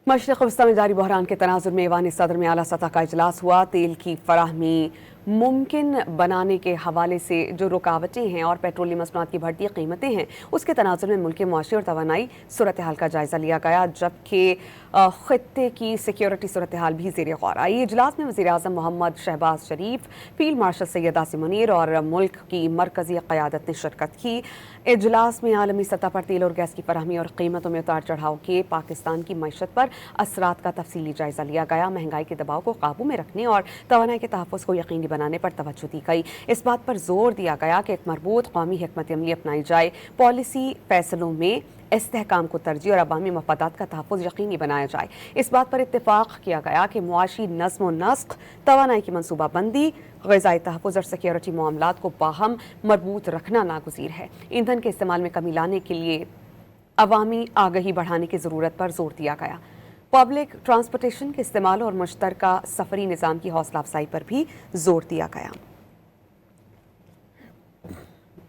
मशरक़ वस्ती में जारी बहरान के तनाजुर में ऐवान सदर में आला सतह का इजलास हुआ। तेल की फराहमी मुमकिन बनाने के हवाले से जो रुकावटें हैं और पेट्रोलियम मसनूआत की बढ़ती कीमतें हैं, उसके तनाजुर में मुल्क के मुआशी और तवानाई सूरत हाल का जायज़ा लिया गया, जबकि खित्ते की सिक्योरिटी सूरत हाल भी ज़ेर गौर आई। इजलास में वज़ीर आज़म मोहम्मद शहबाज शरीफ, फील्ड मार्शल सैयद आसिम मुनीर और मुल्क की मरकज़ी क़यादत ने शिरकत की। इजलास में आलमी सतह पर तेल और गैस की फराहमी और कीमतों में उतार चढ़ाव के पाकिस्तान की मईशत पर असरात का तफसीली जायज़ा लिया गया। महंगाई के दबाव को काबू में रखने और तवानाई के तहफ़्फ़ुज़ को यकीनी बनाने पर तवज्जो दी गई। इस बात पर जोर दिया गया कि एक मरबूत कौमी हिकमत अमली अपनाई जाए, पॉलिसी फैसलों में इस्तेहकाम को तरजीह और अवामी मफादात का तहफ़्फ़ुज़ यकीनी बनाया जाए। इस बात पर इत्तेफाक किया गया कि मुआशी नज़्म व नस्क़, तवानाई की मनसूबाबंदी, ग़िज़ाई तहफ़्फ़ुज़ और सिक्योरिटी मामलात को बाहम मरबूत रखना नागुज़ीर है। ईंधन के इस्तेमाल में कमी लाने के लिए अवामी आगही बढ़ाने की ज़रूरत पर जोर दिया गया। पब्लिक ट्रांसपोर्टेशन के इस्तेमाल और मुश्तरका सफ़री निज़ाम की हौसला अफजाई पर भी जोर दिया गया।